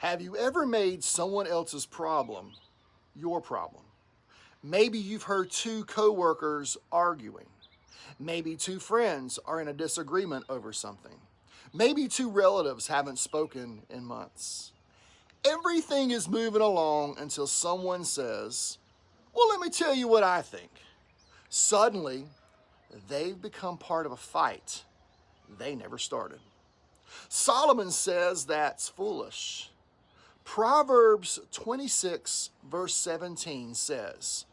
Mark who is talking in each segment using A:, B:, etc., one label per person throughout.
A: Have you ever made someone else's problem your problem? Maybe you've heard two coworkers arguing. Maybe two friends are in a disagreement over something. Maybe two relatives haven't spoken in months. Everything is moving along until someone says, "Well, let me tell you what I think." Suddenly, they've become part of a fight they never started. Solomon says that's foolish. Proverbs 26 verse 17 says,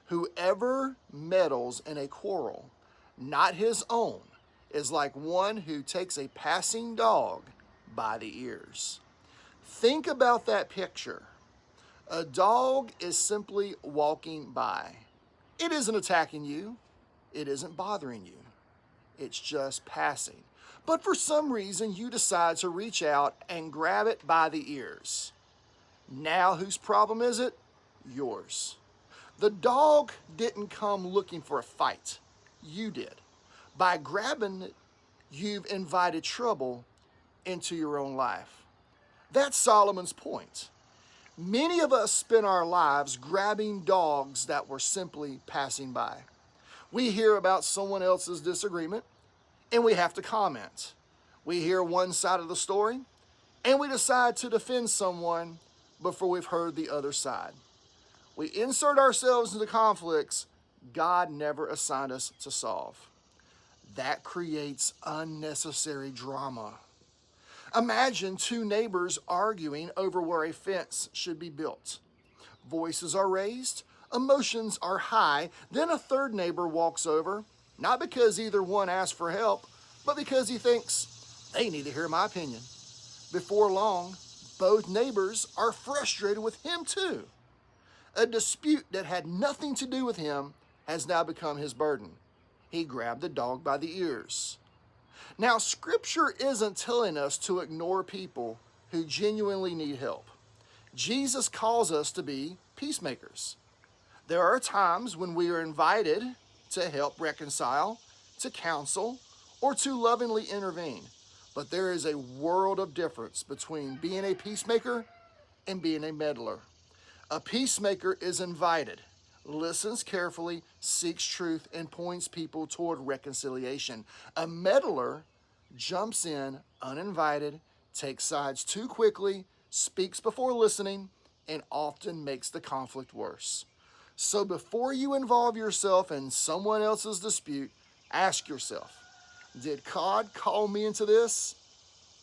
A: "Whoever meddles in a quarrel, not his own, is like one who takes a passing dog by the ears." Think about that picture. A dog is simply walking by. It isn't attacking you. It isn't bothering you. It's just passing. But for some reason, you decide to reach out and grab it by the ears. Now, whose problem is it? Yours. The dog didn't come looking for a fight. You did. By grabbing it, you've invited trouble into your own life. That's Solomon's point. Many of us spend our lives grabbing dogs that were simply passing by. We hear about someone else's disagreement, and we have to comment. We hear one side of the story, and we decide to defend someone before we've heard the other side. We insert ourselves into conflicts God never assigned us to solve. That creates unnecessary drama. Imagine two neighbors arguing over where a fence should be built. Voices are raised, emotions are high, then a third neighbor walks over, not because either one asked for help, but because he thinks they need to hear my opinion. Before long, both neighbors are frustrated with him too. A dispute that had nothing to do with him has now become his burden. He grabbed the dog by the ears. Now, Scripture isn't telling us to ignore people who genuinely need help. Jesus calls us to be peacemakers. There are times when we are invited to help reconcile, to counsel, or to lovingly intervene. But there is a world of difference between being a peacemaker and being a meddler. A peacemaker is invited, listens carefully, seeks truth, and points people toward reconciliation. A meddler jumps in uninvited, takes sides too quickly, speaks before listening, and often makes the conflict worse. So before you involve yourself in someone else's dispute, ask yourself, did God call me into this,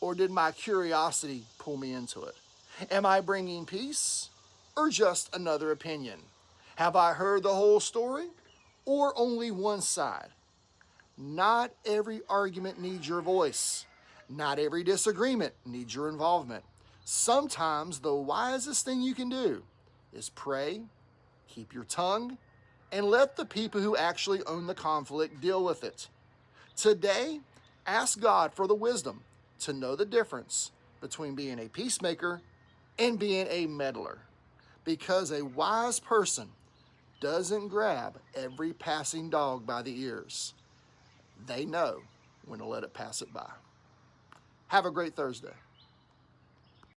A: or did my curiosity pull me into it? Am I bringing peace, or just another opinion? Have I heard the whole story, or only one side? Not every argument needs your voice. Not every disagreement needs your involvement. Sometimes the wisest thing you can do is pray, keep your tongue, and let the people who actually own the conflict deal with it. Today, ask God for the wisdom to know the difference between being a peacemaker and being a meddler. Because a wise person doesn't grab every passing dog by the ears. They know when to let it pass it by. Have a great Thursday.